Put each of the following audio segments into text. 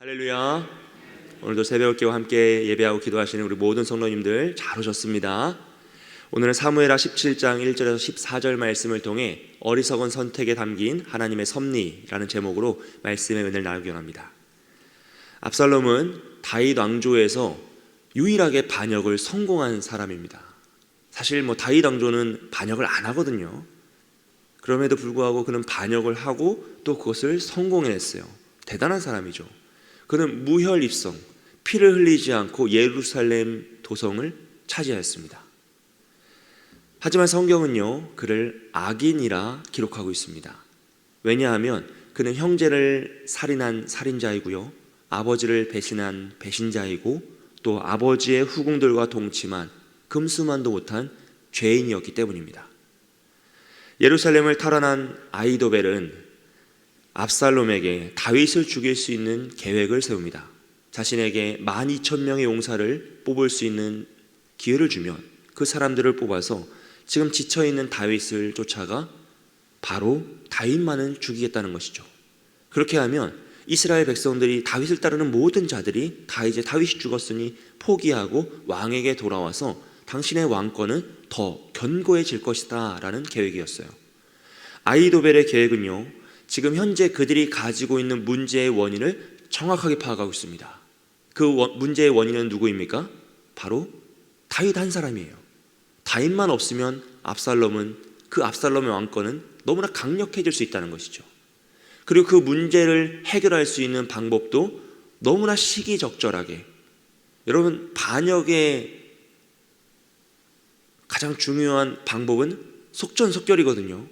할렐루야. 오늘도 새벽기와 함께 예배하고 기도하시는 우리 모든 성도님들 잘 오셨습니다. 오늘은 사무엘하 17장 1절에서 14절 말씀을 통해 어리석은 선택에 담긴 하나님의 섭리라는 제목으로 말씀의 은혜를 나누기 원합니다. 압살롬은 다윗 왕조에서 유일하게 반역을 성공한 사람입니다. 사실 다윗 왕조는 반역을 안 하거든요. 그럼에도 불구하고 그는 반역을 하고 또 그것을 성공해냈어요. 대단한 사람이죠. 그는 무혈입성, 피를 흘리지 않고 예루살렘 도성을 차지하였습니다. 하지만 성경은요, 그를 악인이라 기록하고 있습니다. 왜냐하면 그는 형제를 살인한 살인자이고요, 아버지를 배신한 배신자이고, 또 아버지의 후궁들과 동침한 금수만도 못한 죄인이었기 때문입니다. 예루살렘을 탈환한 아히도벨은 압살롬에게 다윗을 죽일 수 있는 계획을 세웁니다. 자신에게 12,000명의 용사를 뽑을 수 있는 기회를 주면 그 사람들을 뽑아서 지금 지쳐있는 다윗을 쫓아가 바로 다윗만을 죽이겠다는 것이죠. 그렇게 하면 이스라엘 백성들이 다윗을 따르는 모든 자들이 다 이제 다윗이 죽었으니 포기하고 왕에게 돌아와서 당신의 왕권은 더 견고해질 것이다 라는 계획이었어요. 아히도벨의 계획은요, 지금 현재 그들이 가지고 있는 문제의 원인을 정확하게 파악하고 있습니다. 그 문제의 원인은 누구입니까? 바로 다윗 한 사람이에요. 다윗만 없으면 그 압살롬의 왕권은 너무나 강력해질 수 있다는 것이죠. 그리고 그 문제를 해결할 수 있는 방법도 너무나 시기적절하게, 여러분, 반역의 가장 중요한 방법은 속전속결이거든요.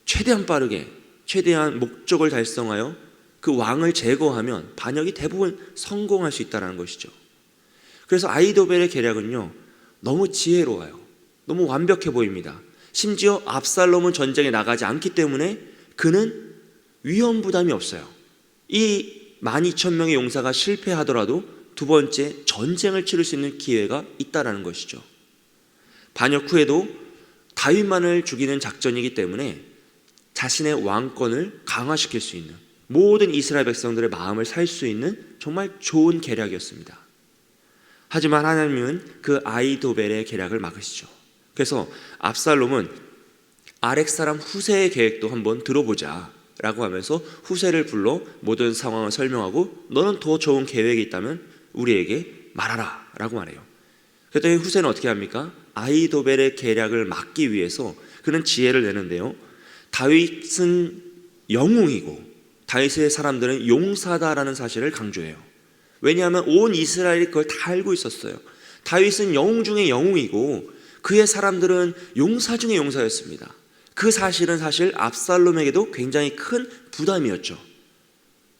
최대한 빠르게, 최대한 목적을 달성하여 그 왕을 제거하면 반역이 대부분 성공할 수 있다는 것이죠. 그래서 아히도벨의 계략은요, 너무 지혜로워요. 너무 완벽해 보입니다. 심지어 압살롬은 전쟁에 나가지 않기 때문에 그는 위험 부담이 없어요. 이 12,000명의 용사가 실패하더라도 두 번째 전쟁을 치를 수 있는 기회가 있다는 것이죠. 반역 후에도 다윗만을 죽이는 작전이기 때문에 자신의 왕권을 강화시킬 수 있는, 모든 이스라엘 백성들의 마음을 살 수 있는 정말 좋은 계략이었습니다. 하지만 하나님은 그 아히도벨의 계략을 막으시죠. 그래서 압살롬은 아렉 사람 후세의 계획도 한번 들어보자 라고 하면서 후세를 불러 모든 상황을 설명하고, 너는 더 좋은 계획이 있다면 우리에게 말하라 라고 말해요. 그랬더니 후세는 어떻게 합니까? 아히도벨의 계략을 막기 위해서 그는 지혜를 내는데요, 다윗은 영웅이고 다윗의 사람들은 용사다라는 사실을 강조해요. 왜냐하면 온 이스라엘이 그걸 다 알고 있었어요. 다윗은 영웅 중에 영웅이고 그의 사람들은 용사 중에 용사였습니다. 그 사실은 사실 압살롬에게도 굉장히 큰 부담이었죠.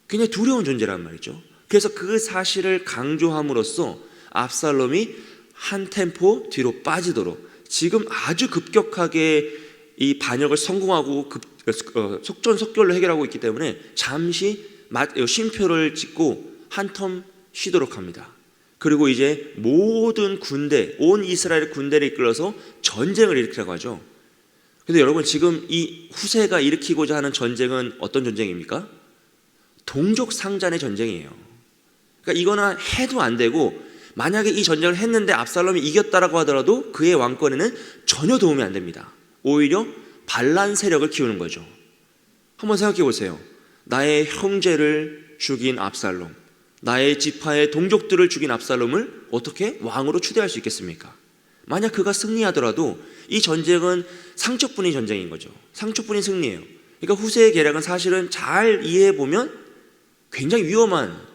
굉장히 두려운 존재란 말이죠. 그래서 그 사실을 강조함으로써 압살롬이 한 템포 뒤로 빠지도록, 지금 아주 급격하게 이 반역을 성공하고 속전속결로 해결하고 있기 때문에 잠시 쉼표를 찍고 한 텀 쉬도록 합니다. 그리고 이제 모든 군대, 온 이스라엘 군대를 이끌어서 전쟁을 일으키라고 하죠. 근데 여러분, 지금 이 후세가 일으키고자 하는 전쟁은 어떤 전쟁입니까? 동족 상잔의 전쟁이에요. 그러니까 이거는 해도 안 되고, 만약에 이 전쟁을 했는데 압살롬이 이겼다라고 하더라도 그의 왕권에는 전혀 도움이 안 됩니다. 오히려 반란 세력을 키우는 거죠. 한번 생각해 보세요. 나의 형제를 죽인 압살롬, 나의 지파의 동족들을 죽인 압살롬을 어떻게 왕으로 추대할 수 있겠습니까? 만약 그가 승리하더라도 이 전쟁은 상처뿐인 전쟁인 거죠. 상처뿐인 승리예요. 그러니까 후세의 계략은 사실은 잘 이해해보면 굉장히 위험한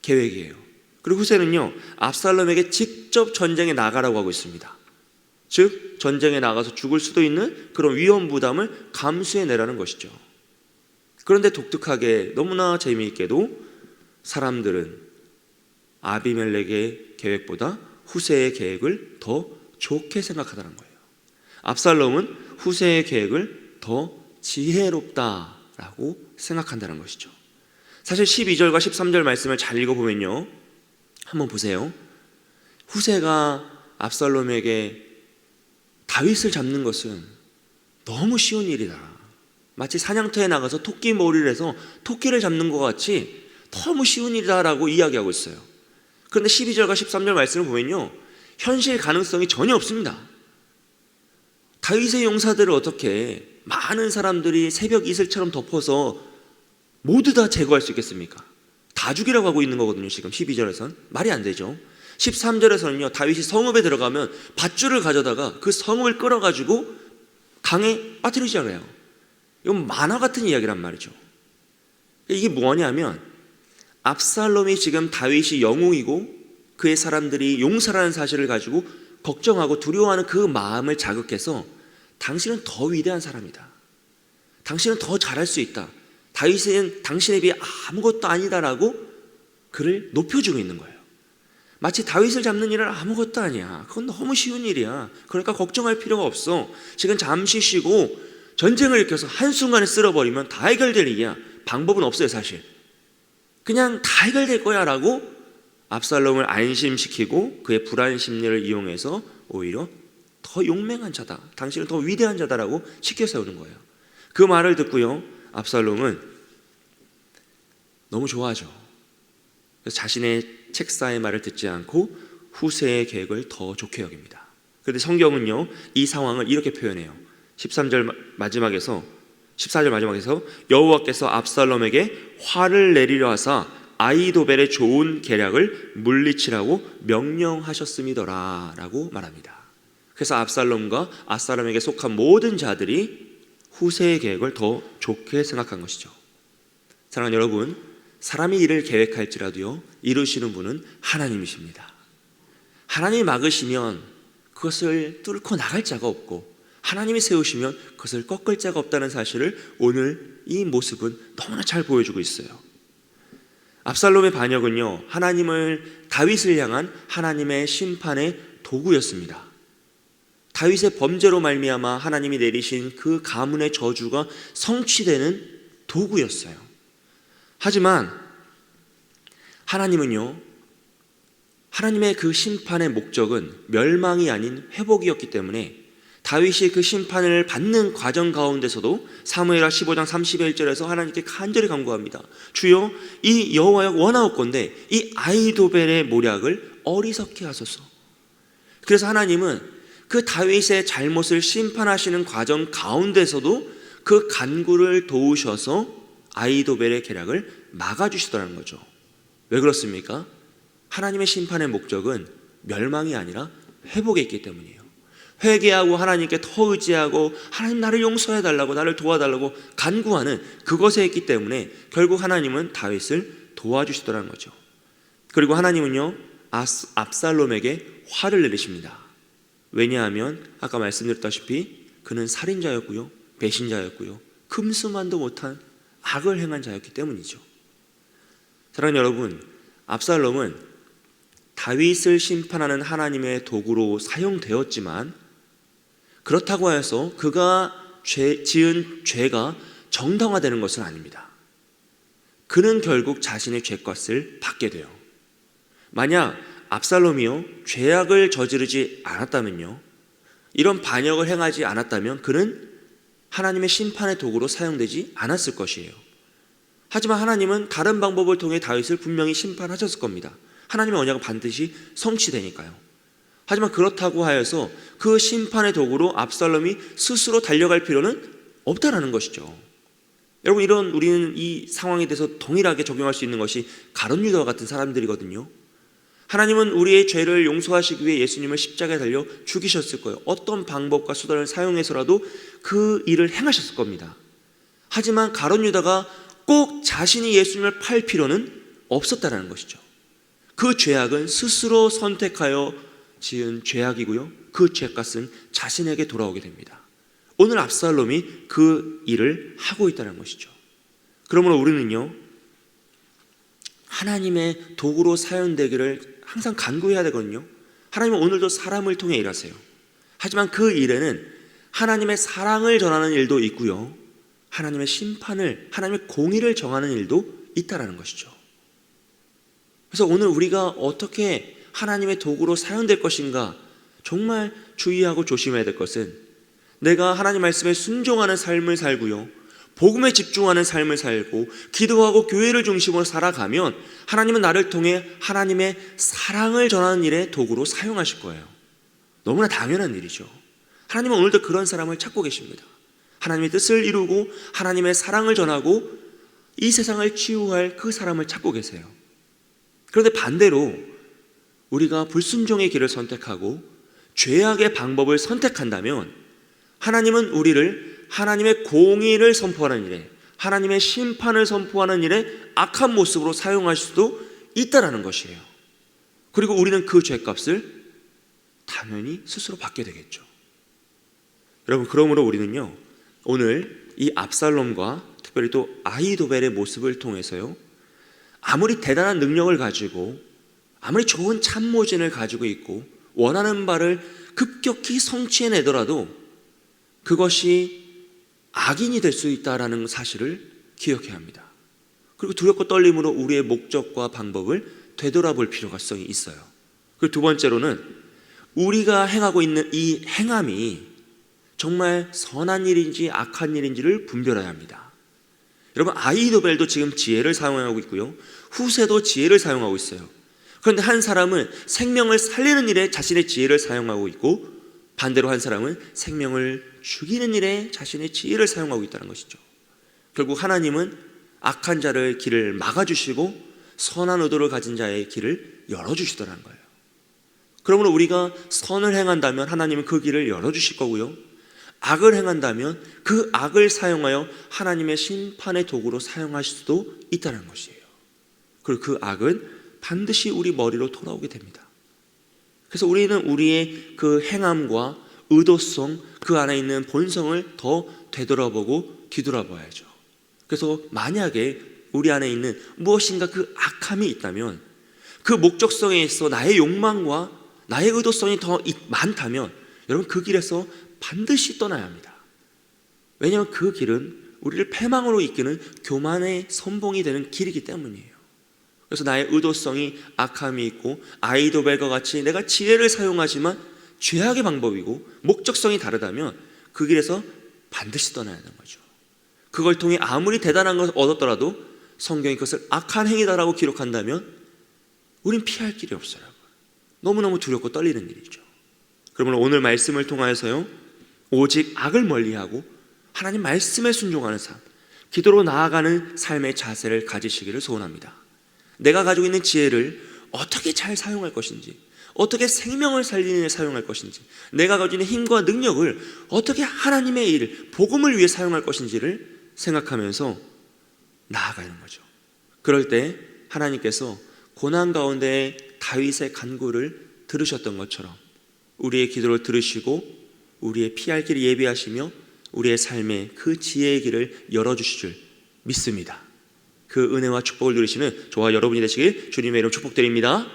계획이에요. 그리고 후세는요, 압살롬에게 직접 전쟁에 나가라고 하고 있습니다. 즉 전쟁에 나가서 죽을 수도 있는 그런 위험 부담을 감수해내라는 것이죠. 그런데 독특하게, 너무나 재미있게도 사람들은 아비멜렉의 계획보다 후세의 계획을 더 좋게 생각하다는 거예요. 압살롬은 후세의 계획을 더 지혜롭다라고 생각한다는 것이죠. 사실 12절과 13절 말씀을 잘 읽어보면요, 한번 보세요. 후세가 압살롬에게 다윗을 잡는 것은 너무 쉬운 일이다, 마치 사냥터에 나가서 토끼 머리를 해서 토끼를 잡는 것 같이 너무 쉬운 일이다라고 이야기하고 있어요. 그런데 12절과 13절 말씀을 보면요, 현실 가능성이 전혀 없습니다. 다윗의 용사들을 어떻게 많은 사람들이 새벽 이슬처럼 덮어서 모두 다 제거할 수 있겠습니까? 다 죽이라고 하고 있는 거거든요. 지금 12절에선 말이 안 되죠. 13절에서는요, 다윗이 성읍에 들어가면 밧줄을 가져다가 그 성읍을 끌어가지고 강에 빠뜨리자고 해요. 이건 만화 같은 이야기란 말이죠. 이게 뭐냐면 압살롬이 지금 다윗이 영웅이고 그의 사람들이 용사라는 사실을 가지고 걱정하고 두려워하는 그 마음을 자극해서 당신은 더 위대한 사람이다, 당신은 더 잘할 수 있다, 다윗은 당신에 비해 아무것도 아니다라고 그를 높여주고 있는 거예요. 마치 다윗을 잡는 일은 아무것도 아니야, 그건 너무 쉬운 일이야, 그러니까 걱정할 필요가 없어, 지금 잠시 쉬고 전쟁을 일으켜서 한순간에 쓸어버리면 다 해결될 일이야, 방법은 없어요 사실, 그냥 다 해결될 거야 라고 압살롬을 안심시키고 그의 불안 심리를 이용해서 오히려 더 용맹한 자다, 당신은 더 위대한 자다라고 시켜 세우는 거예요. 그 말을 듣고요, 압살롬은 너무 좋아하죠. 그래서 자신의 책사의 말을 듣지 않고 후세의 계획을 더 좋게 여깁니다. 그런데 성경은요, 이 상황을 이렇게 표현해요. 14절 마지막에서 여호와께서 압살롬에게 화를 내리려 하사 아히도벨의 좋은 계략을 물리치라고 명령하셨음이더라 라고 말합니다. 그래서 압살롬과 압살롬에게 속한 모든 자들이 후세의 계획을 더 좋게 생각한 것이죠. 사랑하는 여러분, 사람이 일을 계획할지라도요, 이루시는 분은 하나님이십니다. 하나님이 막으시면 그것을 뚫고 나갈 자가 없고, 하나님이 세우시면 그것을 꺾을 자가 없다는 사실을 오늘 이 모습은 너무나 잘 보여주고 있어요. 압살롬의 반역은요, 다윗을 향한 하나님의 심판의 도구였습니다. 다윗의 범죄로 말미암아 하나님이 내리신 그 가문의 저주가 성취되는 도구였어요. 하지만 하나님은요, 하나님의 그 심판의 목적은 멸망이 아닌 회복이었기 때문에 다윗이 그 심판을 받는 과정 가운데서도 사무엘하 15장 31절에서 하나님께 간절히 간구합니다. 주여, 이 여호와여 원하옵건대 이 아히도벨의 모략을 어리석게 하소서. 그래서 하나님은 그 다윗의 잘못을 심판하시는 과정 가운데서도 그 간구를 도우셔서 아히도벨의 계략을 막아주시더라는 거죠. 왜 그렇습니까? 하나님의 심판의 목적은 멸망이 아니라 회복에 있기 때문이에요. 회개하고 하나님께 더 의지하고 하나님 나를 용서해달라고, 나를 도와달라고 간구하는 그것에 있기 때문에 결국 하나님은 다윗을 도와주시더라는 거죠. 그리고 하나님은요, 압살롬에게 화를 내리십니다. 왜냐하면 아까 말씀드렸다시피 그는 살인자였고요, 배신자였고요, 금수만도 못한 악을 행한 자였기 때문이죠. 사랑하는 여러분, 압살롬은 다윗을 심판하는 하나님의 도구로 사용되었지만 그렇다고 해서 그가 지은 죄가 정당화되는 것은 아닙니다. 그는 결국 자신의 죄값을 받게 돼요. 만약 압살롬이요, 죄악을 저지르지 않았다면요, 이런 반역을 행하지 않았다면 그는 하나님의 심판의 도구로 사용되지 않았을 것이에요. 하지만 하나님은 다른 방법을 통해 다윗을 분명히 심판하셨을 겁니다. 하나님의 언약은 반드시 성취되니까요. 하지만 그렇다고 하여서 그 심판의 도구로 압살롬이 스스로 달려갈 필요는 없다라는 것이죠. 여러분, 우리는 이 상황에 대해서 동일하게 적용할 수 있는 것이 가룟 유다와 같은 사람들이거든요. 하나님은 우리의 죄를 용서하시기 위해 예수님을 십자가에 달려 죽이셨을 거예요. 어떤 방법과 수단을 사용해서라도 그 일을 행하셨을 겁니다. 하지만 가룟 유다가 꼭 자신이 예수님을 팔 필요는 없었다는 것이죠. 그 죄악은 스스로 선택하여 지은 죄악이고요, 그 죄값은 자신에게 돌아오게 됩니다. 오늘 압살롬이 그 일을 하고 있다는 것이죠. 그러므로 우리는요, 하나님의 도구로 사용되기를 항상 간구해야 되거든요. 하나님은 오늘도 사람을 통해 일하세요. 하지만 그 일에는 하나님의 사랑을 전하는 일도 있고요, 하나님의 심판을, 하나님의 공의를 정하는 일도 있다는 것이죠. 그래서 오늘 우리가 어떻게 하나님의 도구로 사용될 것인가 정말 주의하고 조심해야 될 것은, 내가 하나님 말씀에 순종하는 삶을 살고요, 복음에 집중하는 삶을 살고 기도하고 교회를 중심으로 살아가면 하나님은 나를 통해 하나님의 사랑을 전하는 일에 도구로 사용하실 거예요. 너무나 당연한 일이죠. 하나님은 오늘도 그런 사람을 찾고 계십니다. 하나님의 뜻을 이루고 하나님의 사랑을 전하고 이 세상을 치유할 그 사람을 찾고 계세요. 그런데 반대로 우리가 불순종의 길을 선택하고 죄악의 방법을 선택한다면 하나님은 우리를 하나님의 공의를 선포하는 일에, 하나님의 심판을 선포하는 일에 악한 모습으로 사용할 수도 있다는 것이에요. 그리고 우리는 그 죄값을 당연히 스스로 받게 되겠죠. 여러분, 그러므로 우리는요, 오늘 이 압살롬과 특별히 또 아히도벨의 모습을 통해서요, 아무리 대단한 능력을 가지고 아무리 좋은 참모진을 가지고 있고 원하는 바를 급격히 성취해내더라도 그것이 악인이 될 수 있다는 사실을 기억해야 합니다. 그리고 두렵고 떨림으로 우리의 목적과 방법을 되돌아볼 필요가 있어요. 그리고 두 번째로는 우리가 행하고 있는 이 행함이 정말 선한 일인지 악한 일인지를 분별해야 합니다. 여러분, 아히도벨도 지금 지혜를 사용하고 있고요, 후세도 지혜를 사용하고 있어요. 그런데 한 사람은 생명을 살리는 일에 자신의 지혜를 사용하고 있고, 반대로 한 사람은 생명을 죽이는 일에 자신의 지혜를 사용하고 있다는 것이죠. 결국 하나님은 악한 자를 길을 막아주시고 선한 의도를 가진 자의 길을 열어주시더라는 거예요. 그러므로 우리가 선을 행한다면 하나님은 그 길을 열어주실 거고요, 악을 행한다면 그 악을 사용하여 하나님의 심판의 도구로 사용하실 수도 있다는 것이에요. 그리고 그 악은 반드시 우리 머리로 돌아오게 됩니다. 그래서 우리는 우리의 그 행함과 의도성, 그 안에 있는 본성을 더 되돌아보고 뒤돌아봐야죠. 그래서 만약에 우리 안에 있는 무엇인가 그 악함이 있다면, 그 목적성에 있어 나의 욕망과 나의 의도성이 더 많다면 여러분, 그 길에서 반드시 떠나야 합니다. 왜냐하면 그 길은 우리를 패망으로 이끄는 교만의 선봉이 되는 길이기 때문이에요. 그래서 나의 의도성이 악함이 있고 아히도벨과 같이 내가 지혜를 사용하지만 죄악의 방법이고 목적성이 다르다면 그 길에서 반드시 떠나야 하는 거죠. 그걸 통해 아무리 대단한 것을 얻었더라도 성경이 그것을 악한 행위다라고 기록한다면 우린 피할 길이 없어요. 너무너무 두렵고 떨리는 일이죠. 그러므로 오늘 말씀을 통하여서요, 오직 악을 멀리하고 하나님 말씀에 순종하는 삶, 기도로 나아가는 삶의 자세를 가지시기를 소원합니다. 내가 가지고 있는 지혜를 어떻게 잘 사용할 것인지, 어떻게 생명을 살리는 데 사용할 것인지, 내가 가지고 있는 힘과 능력을 어떻게 하나님의 일, 복음을 위해 사용할 것인지를 생각하면서 나아가는 거죠. 그럴 때 하나님께서 고난 가운데 다윗의 간구를 들으셨던 것처럼 우리의 기도를 들으시고 우리의 피할 길을 예비하시며 우리의 삶에 그 지혜의 길을 열어주실 줄 믿습니다. 그 은혜와 축복을 누리시는 저와 여러분이 되시길 주님의 이름 축복드립니다.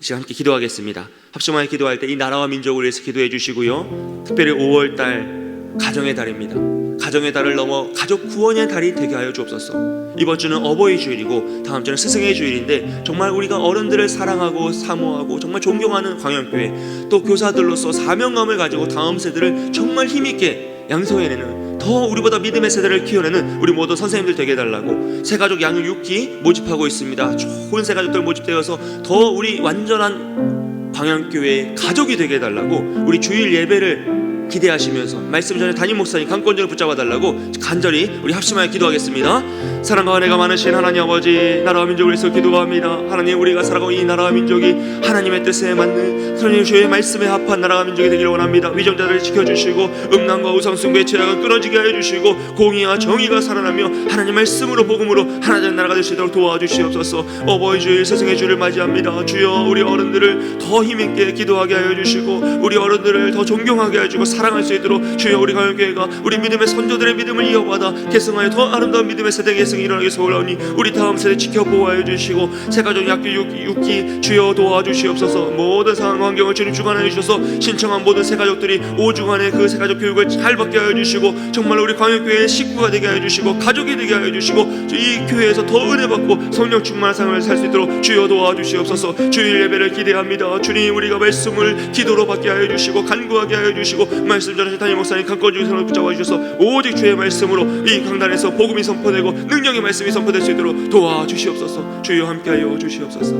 이 시간 함께 기도하겠습니다. 합심하여 기도할 때 이 나라와 민족을 위해서 기도해 주시고요, 특별히 5월달 가정의 달입니다. 가정의 달을 넘어 가족 구원의 달이 되게 하여 주옵소서. 이번 주는 어버이 주일이고 다음 주는 스승의 주일인데 정말 우리가 어른들을 사랑하고 사모하고 정말 존경하는 광영교회, 또 교사들로서 사명감을 가지고 다음 세대를 정말 힘있게 양성해내는, 더 우리보다 믿음의 세대를 키워내는 우리 모든 선생님들 되게 해달라고 새가족 양육 6기 모집하고 있습니다. 좋은 새가족들 모집되어서 더 우리 완전한 광양교회의 가족이 되게 해달라고 우리 주일 예배를 기대하시면서 말씀 전에 담임 목사님 강권전을 붙잡아 달라고 간절히 우리 합심하여 기도하겠습니다. 사랑과 은혜가 많으신 하나님 아버지, 나라와 민족을 위해서 기도합니다. 하나님, 우리가 살아가고 이 나라와 민족이 하나님의 뜻에 맞는 하나님 주의 말씀에 합한 나라와 민족이 되기를 원합니다. 위정자들을 지켜주시고 음란과 우상숭배의 죄악은 끊어지게 하여 주시고 공의와 정의가 살아나며 하나님 말씀으로 복음으로 하나님 나라가 될 수 있도록 도와주시옵소서. 어버이 주일 스승의 주를 맞이합니다. 주여, 우리 어른들을 더 힘있게 기도하게 하여 주시고 우리 어른들을 더 존경하게 하여 주고 사랑할 수 있도록 주여, 우리 광영교회가 우리 믿음의 선조들의 믿음을 이어받아 계승하여 더 아름다운 믿음의 세대 계승이 일어나게 소원하오니 우리 다음 세대 지켜보호하여 주시고 새가족 약교 6기 주여 도와주시옵소서. 모든 상황 환경을 주님 주관하여 주셔서 신청한 모든 새가족들이 5주간의 그 새가족 교육을 잘 받게 하여 주시고 정말 우리 광영교회의 식구가 되게 하여 주시고 가족이 되게 하여 주시고 이 교회에서 더 은혜 받고 성령 충만한 삶을 살 수 있도록 주여 도와주시옵소서. 주일 예배를 기대합니다. 주님, 우리가 말씀을 기도로 받게 하여 주시고 간구하게 하여 주시고 말씀 전하신 담임 목사님 강권주 선을 붙잡아 주셔서 오직 주의 말씀으로 이 강단에서 복음이 선포되고 능력의 말씀이 선포될 수 있도록 도와주시옵소서. 주여 함께하여 주시옵소서.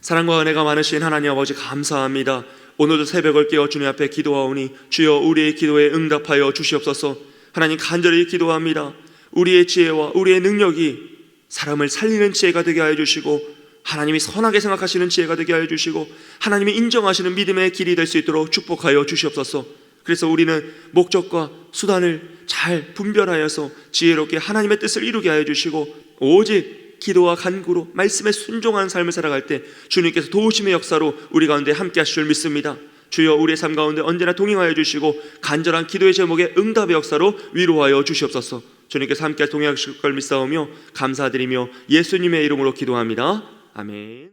사랑과 은혜가 많으신 하나님 아버지 감사합니다. 오늘도 새벽을 깨어 주님 앞에 기도하오니 주여 우리의 기도에 응답하여 주시옵소서. 하나님 간절히 기도합니다. 우리의 지혜와 우리의 능력이 사람을 살리는 지혜가 되게 하여 주시고 하나님이 선하게 생각하시는 지혜가 되게 하여 주시고 하나님이 인정하시는 믿음의 길이 될 수 있도록 축복하여 주시옵소서. 그래서 우리는 목적과 수단을 잘 분별하여서 지혜롭게 하나님의 뜻을 이루게 하여 주시고 오직 기도와 간구로 말씀에 순종하는 삶을 살아갈 때 주님께서 도우심의 역사로 우리 가운데 함께 하실 줄 믿습니다. 주여 우리의 삶 가운데 언제나 동행하여 주시고 간절한 기도의 제목에 응답의 역사로 위로하여 주시옵소서. 주님께서 함께 동행하실 걸 믿사오며 감사드리며 예수님의 이름으로 기도합니다. 아멘.